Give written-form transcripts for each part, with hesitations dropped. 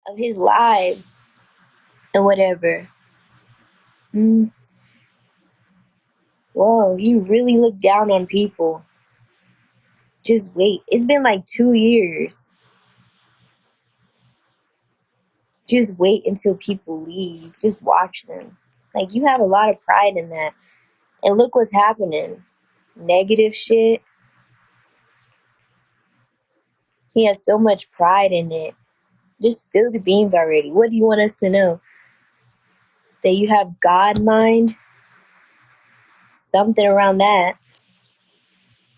of his lives and whatever. Mm, whoa, you really look down on people. Just wait. It's been like 2 years. Just wait until people leave. Just watch them. Like, you have a lot of pride in that. And look what's happening. Negative shit. He has so much pride in it. Just spill the beans already. What do you want us to know? That you have God mind? Something around that.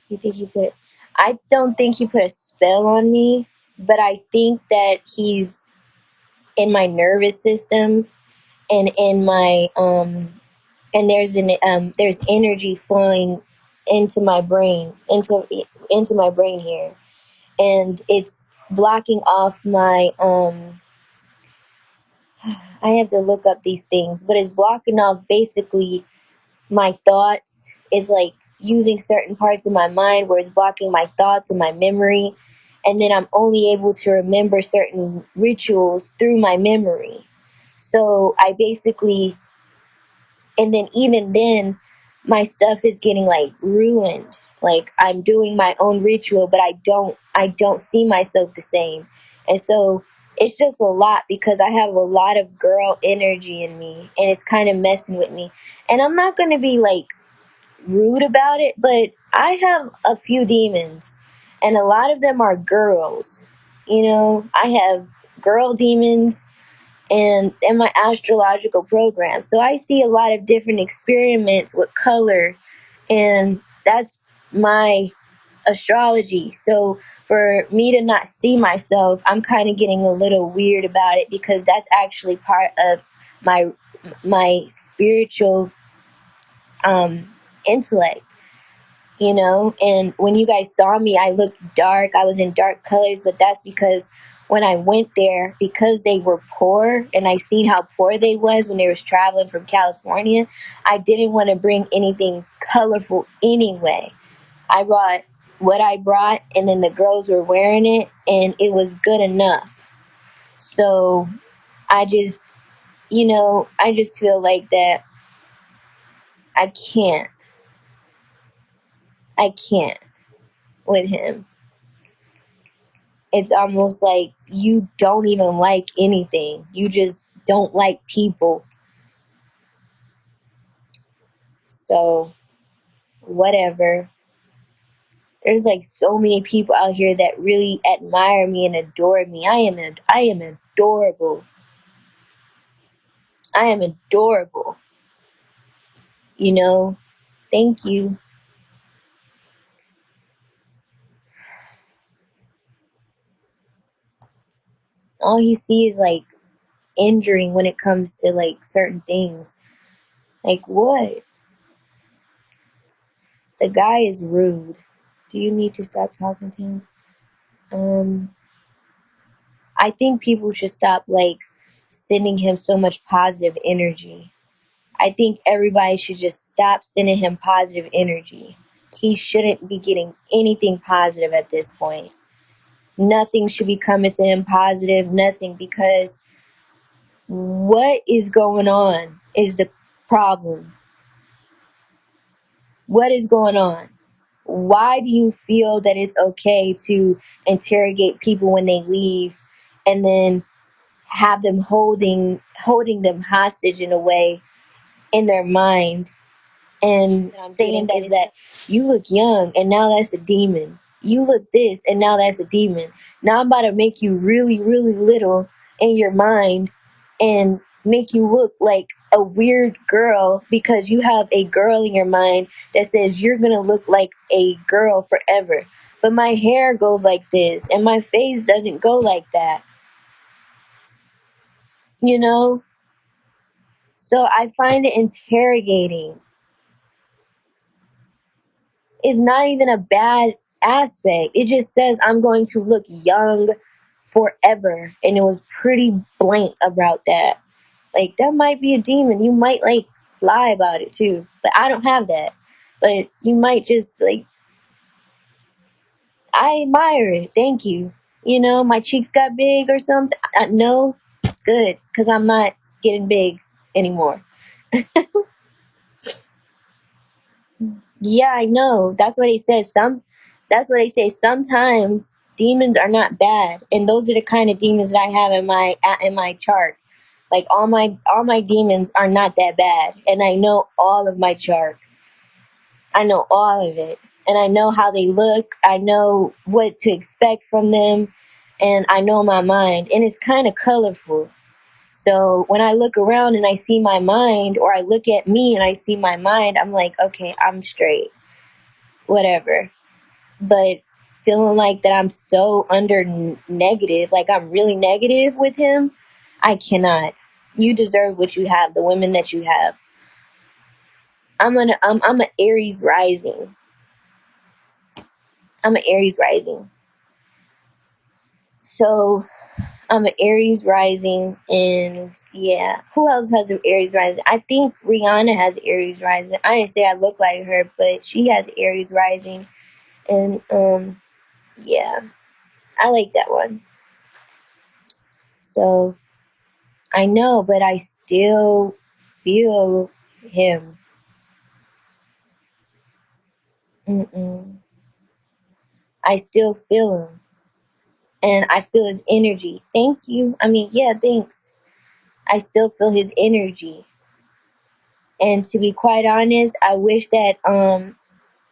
You think he put I don't think he put a spell on me, but I think that he's in my nervous system and in my and there's energy flowing into my brain, into my brain here. And it's blocking off my I have to look up these things, but it's blocking off basically my thoughts. Is like using certain parts of my mind where it's blocking my thoughts and my memory, and then I'm only able to remember certain rituals through my memory. So I basically, and then even then my stuff is getting like ruined. Like, I'm doing my own ritual, but I don't see myself the same. And so it's just a lot because I have a lot of girl energy in me, and it's kind of messing with me. And I'm not going to be like rude about it, but I have a few demons, and a lot of them are girls. I have girl demons and in my astrological program. So I see a lot of different experiments with color, and that's my astrology. So for me to not see myself, I'm kind of getting a little weird about it because that's actually part of my my spiritual um intellect. And when you guys saw me, I looked dark. I was in dark colors, but that's because when I went there, because they were poor and I seen how poor they was when they was traveling from California, I didn't want to bring anything colorful anyway. I brought what I brought, and then the girls were wearing it, and it was good enough. So I just, I just feel like that I can't, I can't with him. It's almost like you don't even like anything. You just don't like people. So, whatever. There's like so many people out here that really admire me and adore me. I am adorable. I am adorable. You know? Thank you. All you see is like injuring when it comes to like certain things. Like what? The guy is rude. Do you need to stop talking to him? Um I think people should stop like sending him so much positive energy. I think everybody should just stop sending him positive energy. He shouldn't be getting anything positive at this point. Nothing should be coming to him positive, nothing, because what is going on is the problem. What is going on? Why do you feel that it's okay to interrogate people when they leave and then have them holding them hostage in a way in their mind, and saying that is that you look young and now that's a demon, you look this and now that's a demon. Now I'm about to make you really really little in your mind and make you look like a weird girl because you have a girl in your mind that says you're gonna look like a girl forever, but my hair goes like this and my face doesn't go like that, you know. So I find it interrogating. It's not even a bad aspect. It just says I'm going to look young forever. And it was pretty blank about that. Like, that might be a demon. You might, like, lie about it too. But I don't have that. But you might just, like, I admire it. Thank you. My cheeks got big or something. No, good, because I'm not getting big anymore. Yeah, I know. That's what he says. That's what they say. Sometimes demons are not bad, and those are the kind of demons that I have in my chart. Like all my demons are not that bad, and I know all of my chart. I know all of it, and I know how they look. I know what to expect from them, and I know my mind, and it's kind of colorful. So when I look around and I see my mind, or I look at me and I see my mind, I'm like, okay, I'm straight, whatever. But feeling like that I'm so under negative, like I'm really negative with him, I cannot. You deserve what you have, the women that you have. I'm an Aries rising. I'm an Aries rising. So I'm an Aries rising, and yeah, who else has an Aries rising? I think Rihanna has Aries rising. I didn't say I look like her, but she has Aries rising, and yeah, I like that one. So I know, but I still feel him. Mm-mm. I still feel him, and I feel his energy. Thank you. I mean, yeah, thanks. I still feel his energy, and to be quite honest, I wish that I'm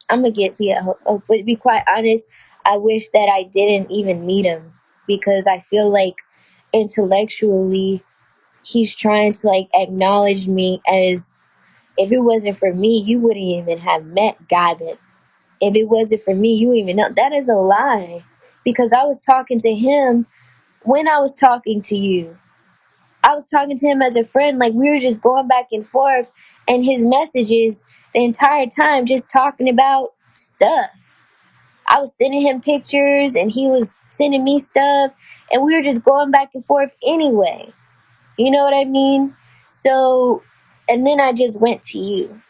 gonna get yeah. But to be quite honest, I wish that I didn't even meet him, because I feel like intellectually he's trying to like acknowledge me as, if it wasn't for me, you wouldn't even have met Gavin. If it wasn't for me, you wouldn't even know. That is a lie, because I was talking to him when I was talking to you. I was talking to him as a friend, like we were just going back and forth, and his messages the entire time just talking about stuff. I was sending him pictures and he was sending me stuff, and we were just going back and forth anyway. You know what I mean? So, and then I just went to you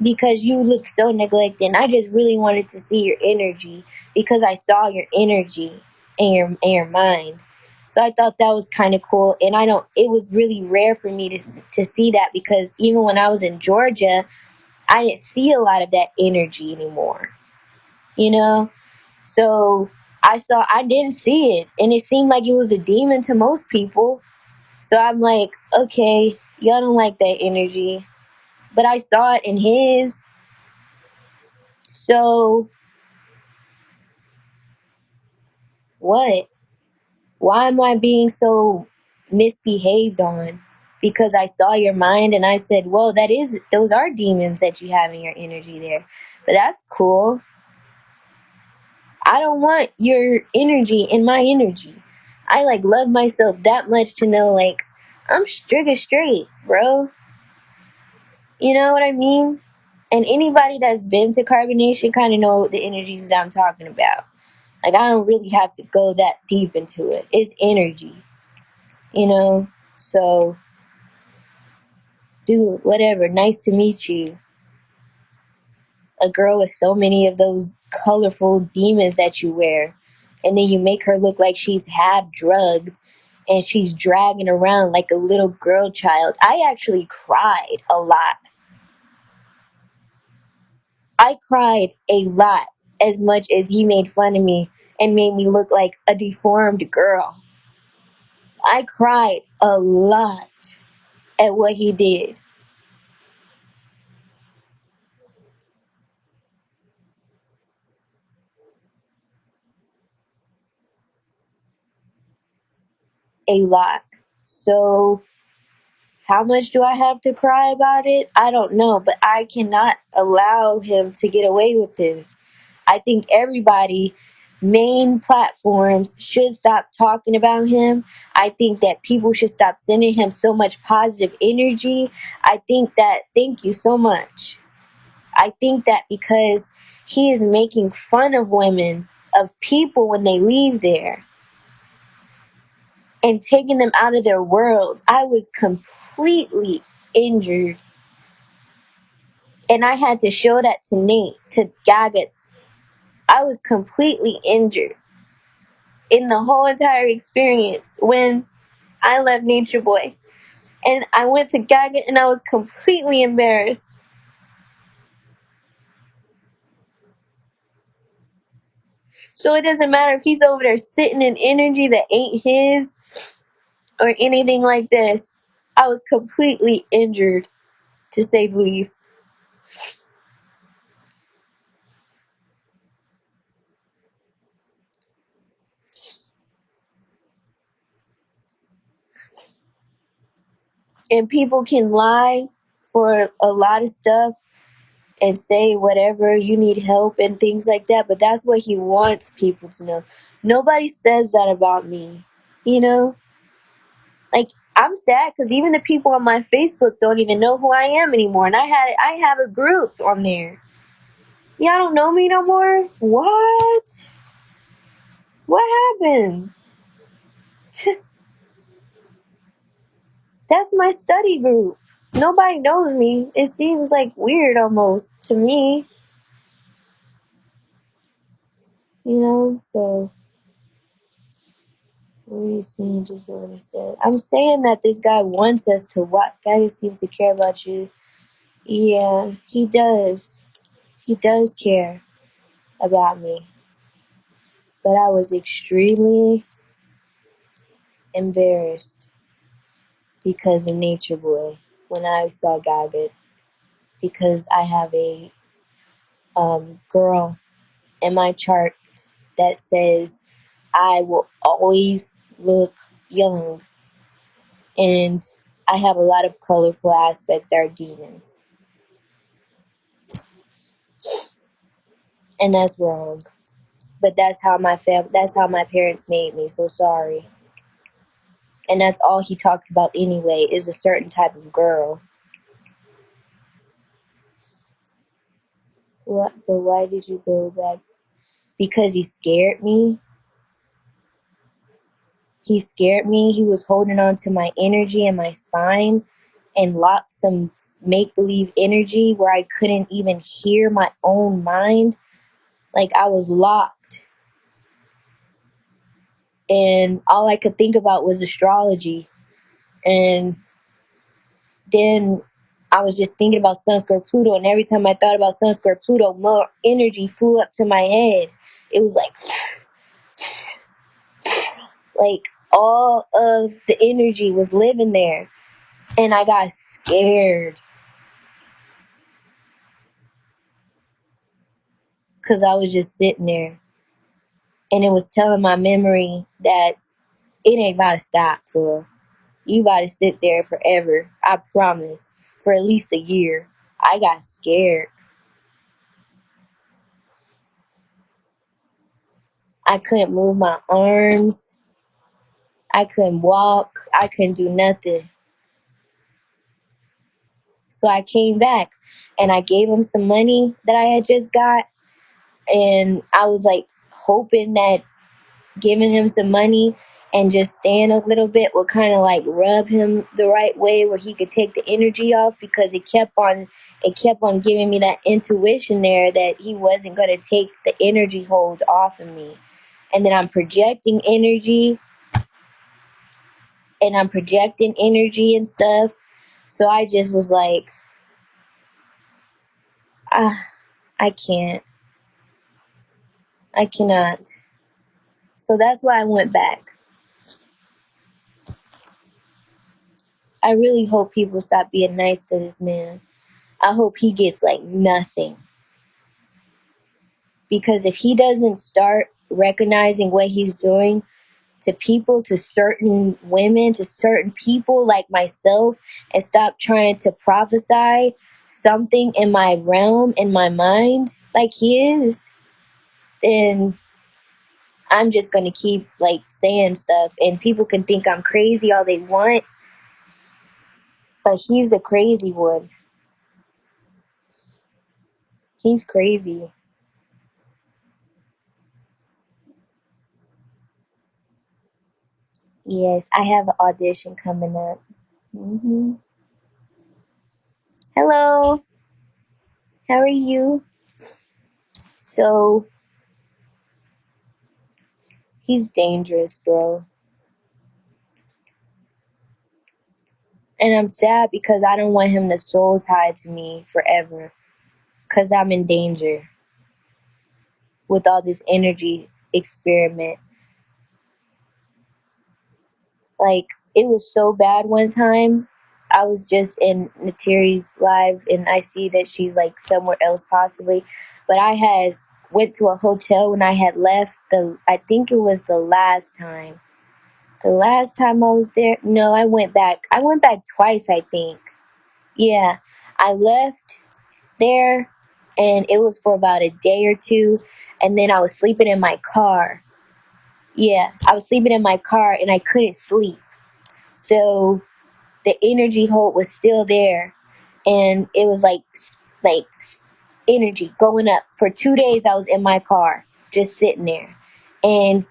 because you look so neglected. And I just really wanted to see your energy, because I saw your energy and your mind. So I thought that was kind of cool. And I don't, it was really rare for me to see that, because even when I was in Georgia, I didn't see a lot of that energy anymore, you know? So I didn't see it, and it seemed like it was a demon to most people. So I'm like, okay, y'all don't like that energy, but I saw it in his. So what? Why am I being so misbehaved on? Because I saw your mind and I said, well, those are demons that you have in your energy there. But that's cool. I don't want your energy in my energy. I like love myself that much to know, like, I'm straight, bro. You know what I mean? And anybody that's been to carbonation kind of know the energies that I'm talking about. Like, I don't really have to go that deep into it. It's energy, you know? So, dude, whatever. Nice to meet you. A girl with so many of those colorful demons that you wear. And then you make her look like she's half drugged and she's dragging around like a little girl child. I actually cried a lot. I cried a lot, as much as he made fun of me and made me look like a deformed girl. I cried a lot at what he did. A lot. So how much do I have to cry about it? I don't know, but I cannot allow him to get away with this. I think everybody, main platforms, should stop talking about him. I think that people should stop sending him so much positive energy. I think that, thank you so much. I think that because he is making fun of women, of people when they leave there, and taking them out of their world. I was completely injured. And I had to show that to Nate, to Gaga. I was completely injured. in the whole entire experience when I left Nature Boy. And I went to Gaga and I was completely embarrassed. So it doesn't matter if he's over there sitting in energy that ain't his or anything like this. I was completely injured, to say the least. And people can lie for a lot of stuff and say whatever you need help and things like that, but that's what he wants people to know. Nobody says that about me, you know? Like, I'm sad because even the people on my Facebook don't even know who I am anymore, and I have a group on there. Y'all don't know me no more? What happened? That's my study group. Nobody knows me. It seems like weird almost to me, you know? So, what are you saying? Just what I said. I'm saying that this guy wants us to what? Guy seems to care about you. Yeah, he does. He does care about me. But I was extremely embarrassed because of Nature Boy when I saw Gaga. Because I have a girl in my chart that says I will always look young, and I have a lot of colorful aspects that are demons, and that's wrong. But that's how my parents made me. So sorry. And that's all he talks about anyway is a certain type of girl. What? But why did you go back? Because he scared me. He scared me. He was holding on to my energy and my spine and locked some make believe energy where I couldn't even hear my own mind. Like I was locked. And all I could think about was astrology. And then I was just thinking about Sun Square Pluto. And every time I thought about Sun Square Pluto, more energy flew up to my head. It was like all of the energy was living there. And I got scared because I was just sitting there. And it was telling my memory that it ain't about to stop, fool. You about to sit there forever. I promise. For at least a year. I got scared. I couldn't move my arms. I couldn't walk. I couldn't do nothing. So I came back and I gave him some money that I had just got. And I was like hoping that giving him some money and just staying a little bit would kind of like rub him the right way where he could take the energy off, because it kept on giving me that intuition there that he wasn't going to take the energy hold off of me. And then I'm projecting energy and stuff. So I just was like, ah, I can't. I cannot. So that's why I went back. I really hope people stop being nice to this man. I hope he gets like nothing. Because if he doesn't start recognizing what he's doing to people, to certain women, to certain people like myself, and stop trying to prophesy something in my realm, in my mind, like he is, then I'm just gonna keep like saying stuff, and people can think I'm crazy all they want, but he's the crazy one. He's crazy. Yes, I have an audition coming up. Hello, how are you? So He's dangerous, bro. And I'm sad because I don't want him to soul tie to me forever. Because I'm in danger with all this energy experiment. Like, it was so bad one time. I was just in Natiri's live and I see that she's like somewhere else possibly. But I had went to a hotel when I had left I think it was the last time. The last time I was there, no, I went back. I went back twice, I think. Yeah. I left there and it was for about a day or two and then I was sleeping in my car. Yeah, I was sleeping in my car and I couldn't sleep. So the energy hold was still there and it was like energy going up. For 2 days I was in my car just sitting there and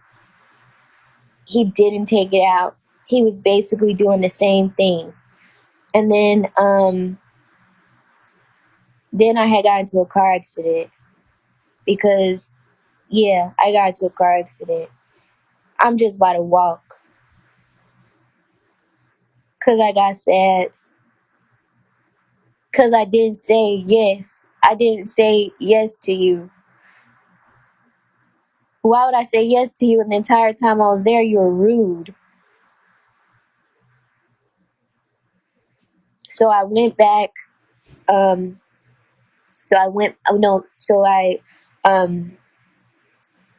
he didn't take it out. He was basically doing the same thing. And then I had got into a car accident because yeah, I got into a car accident. I'm just about to walk because I got sad because I didn't say yes. I didn't say yes to you. Why would I say yes to you and the entire time I was there you were rude? So I went back. Um, so I went. Oh no. Um,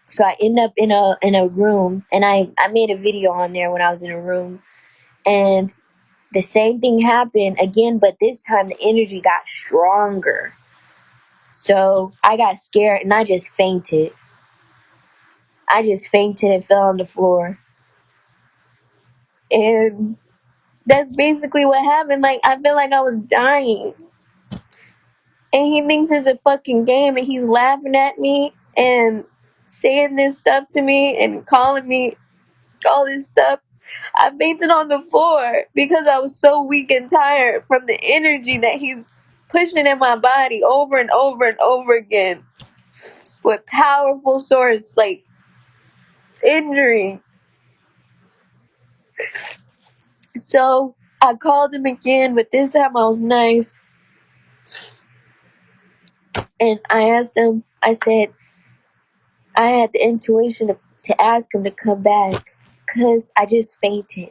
so I end up in a room, and I made a video on there when I was in a room, and the same thing happened again, but this time the energy got stronger. So I got scared and I just fainted. I just fainted and fell on the floor. And that's basically what happened. Like, I feel like I was dying. And he thinks it's a fucking game and he's laughing at me and saying this stuff to me and calling me all this stuff. I fainted on the floor because I was so weak and tired from the energy that he's pushing in my body over and over and over again with powerful source like injury. So I called him again, but this time I was nice. And I asked him, I said, I had the intuition to ask him to come back because I just fainted.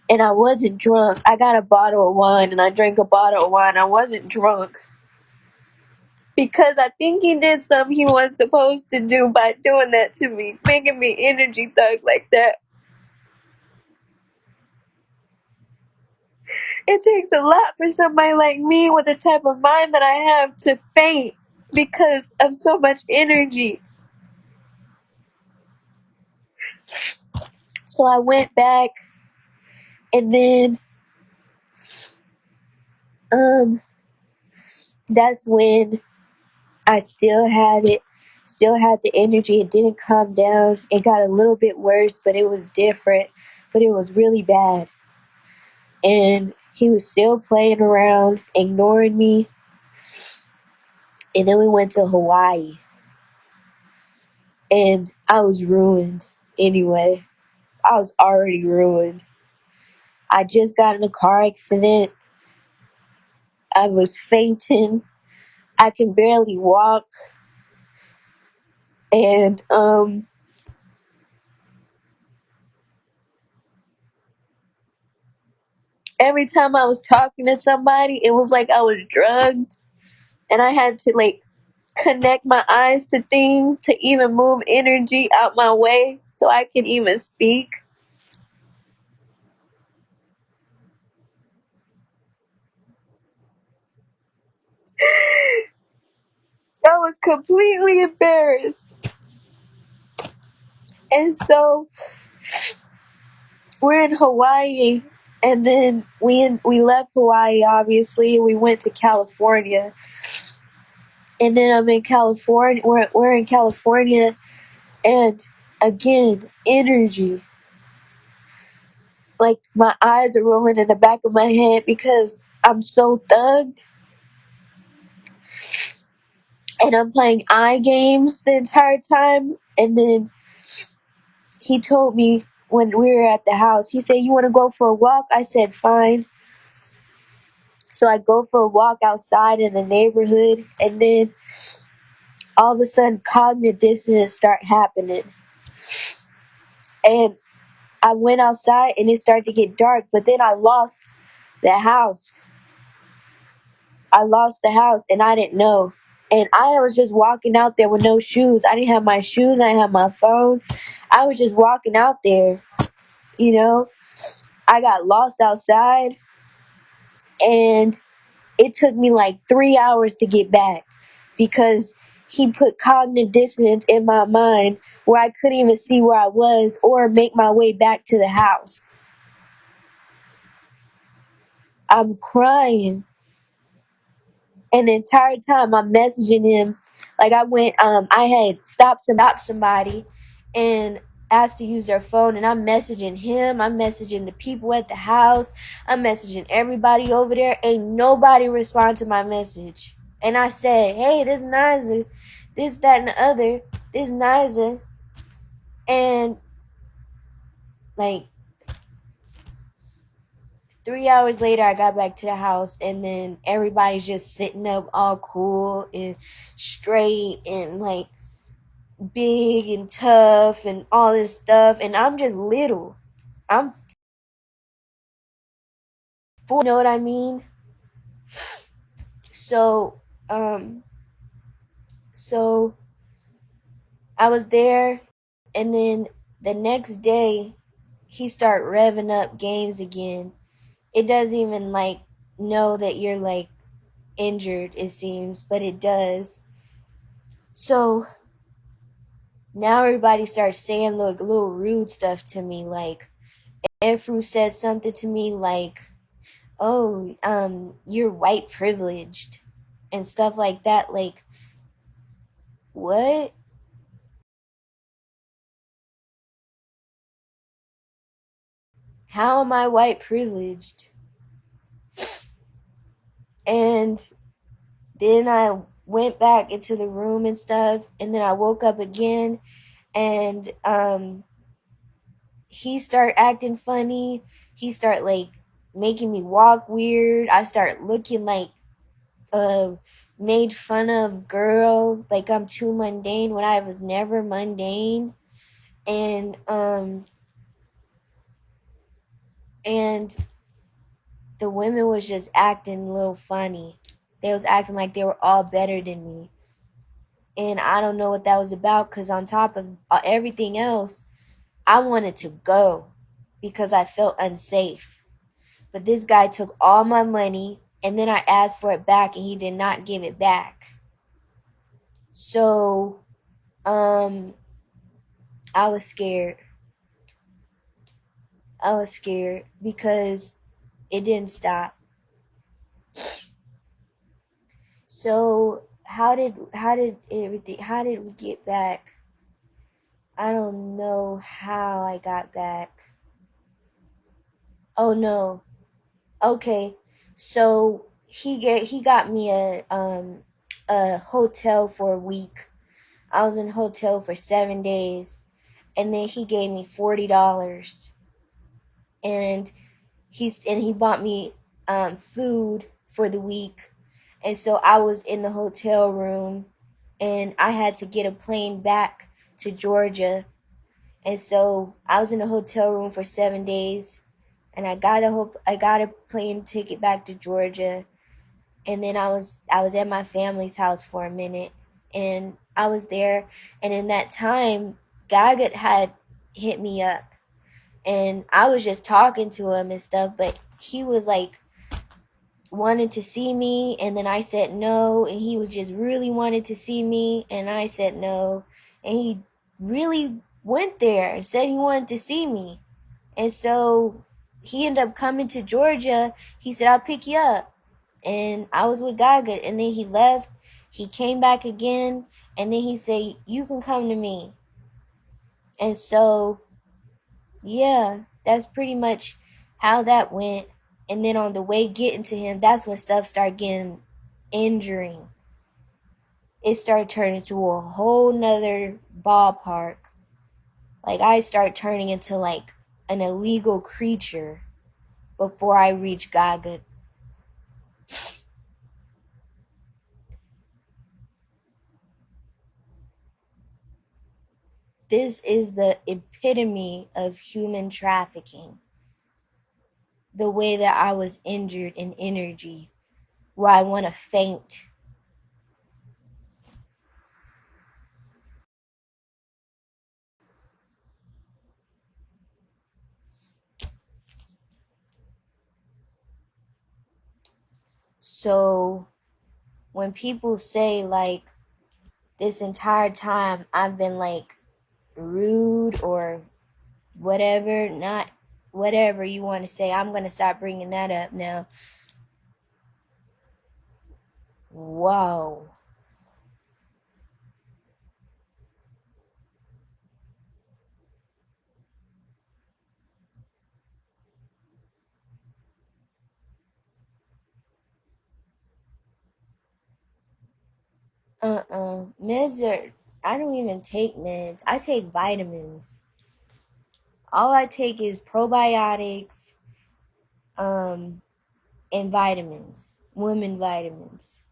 And I wasn't drunk. I got a bottle of wine and I drank a bottle of wine. I wasn't drunk. Because I think he did something he wasn't supposed to do by doing that to me, making me energy thug like that. It takes a lot for somebody like me with the type of mind that I have to faint because of so much energy. So I went back and then that's when I still had it, still had the energy. It didn't calm down. It got a little bit worse, but it was different. But it was really bad. And he was still playing around, ignoring me. And then we went to Hawaii. And I was ruined anyway. I was already ruined. I just got in a car accident. I was fainting. I can barely walk. And every time I was talking to somebody, it was like I was drugged. And I had to like connect my eyes to things to even move energy out my way so I could even speak. I was completely embarrassed. And so we're in Hawaii and then we left Hawaii obviously. We went to California. And then I'm in California. We're in California and again, energy. Like my eyes are rolling in the back of my head because I'm so thugged. And I'm playing eye games the entire time. And then he told me when we were at the house, he said, "You want to go for a walk?" I said, "Fine." So I go for a walk outside in the neighborhood, and then all of a sudden cognitive dissonance start happening. And I went outside and it started to get dark, but then I lost the house. I lost the house and I didn't know. And I was just walking out there with no shoes. I didn't have my shoes, I didn't have my phone. I was just walking out there, you know. I got lost outside and it took me like 3 hours to get back because he put cognitive dissonance in my mind where I couldn't even see where I was or make my way back to the house. I'm crying. And the entire time I'm messaging him, like I had stopped somebody and asked to use their phone, and I'm messaging him, I'm messaging the people at the house, I'm messaging everybody over there. Ain't nobody respond to my message. And I said, "Hey, this Nyza, this, that, and the other, this Nyza." And like 3 hours later, I got back to the house, and then everybody's just sitting up all cool and straight and like big and tough and all this stuff, and I'm just little. I'm four, you know what I mean? So, um, so I was there, and then the next day, he start revving up games again. It doesn't even like know that you're like injured, it seems, but it does. So now everybody starts saying little rude stuff to me, like Efru said something to me like, "Oh, you're white privileged," and stuff like that. Like, what? How am I white privileged? And then I went back into the room and stuff, and then I woke up again, and he started acting funny. He started like making me walk weird. I start looking like a made fun of girl, like I'm too mundane when I was never mundane. And and the women was just acting a little funny. They was acting like they were all better than me. And I don't know what that was about, because on top of everything else, I wanted to go because I felt unsafe. But this guy took all my money, and then I asked for it back and he did not give it back. So um I was scared. I was scared because it didn't stop. So how did we get back? I don't know how I got back. Oh no. Okay. So he got me a hotel for a week. I was in a hotel for 7 days, and then he gave me $40, and he bought me food for the week. And so I was in the hotel room, and I had to get a plane back to Georgia. And so I was in a hotel room for 7 days, and I got a plane ticket back to Georgia. And then I was at my family's house for a minute, and I was there. And in that time, Gaga had hit me up, and I was just talking to him and stuff, but he was like wanted to see me, and then I said no, and he was just really wanted to see me, and I said no, and he really went there and said he wanted to see me. And so he ended up coming to Georgia. He said, "I'll pick you up." And I was with Gaga, and then he left. He came back again, and then he said, "You can come to me." And so yeah, that's pretty much how that went. And then on the way getting to him, that's when stuff started getting injuring. It started turning to a whole nother ballpark. Like I start turning into like an illegal creature before I reach Gaga. This is the epitome of human trafficking. The way that I was injured in energy, where I want to faint. So when people say like this entire time I've been like rude or whatever, not whatever you want to say, I'm going to stop bringing that up now. Whoa. Meds are, I don't even take meds. I take vitamins. All I take is probiotics, um, and vitamins, women vitamins.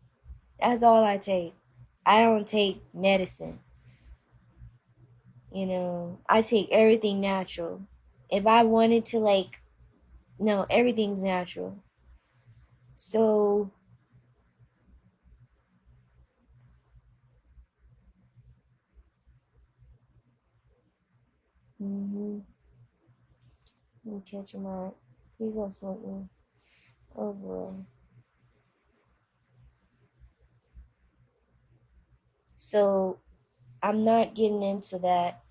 That's all I take. I don't take medicine. You know, I take everything natural. If I wanted to, like, no, everything's natural. So, I'm catching my. Please don't smoke me. Oh boy. So, I'm not getting into that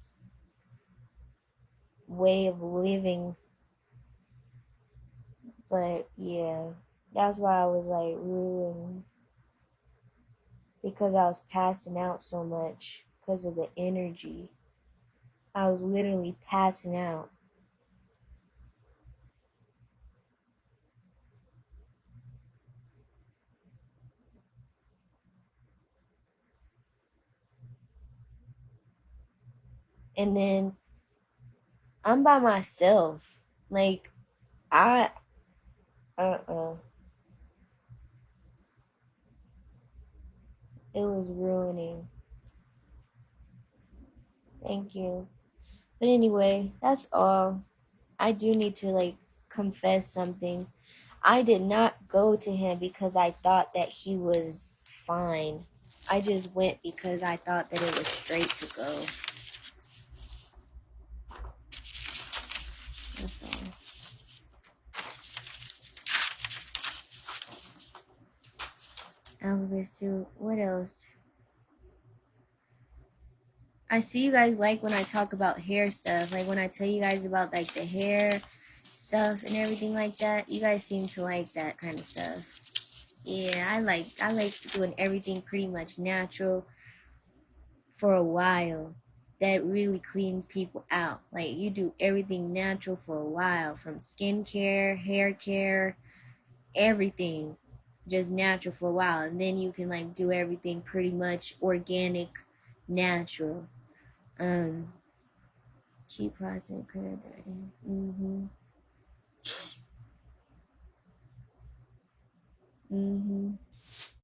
way of living, but yeah, that's why I was like ruined because I was passing out so much because of the energy. I was literally passing out. And then I'm by myself. Like, I, uh. It was ruining. Thank you. But anyway, that's all. I do need to, like, confess something. I did not go to him because I thought that he was fine. I just went because I thought that it was straight to go. That's all. Alphabet soup. What else? I see you guys like when I talk about hair stuff. Like when I tell you guys about like the hair stuff and everything like that. You guys seem to like that kind of stuff. Yeah, I like doing everything pretty much natural for a while. That really cleans people out. Like you do everything natural for a while, from skincare, hair care, everything just natural for a while, and then you can like do everything pretty much organic, natural. Um, cheap processing, clear dirty. Mhm. Mhm.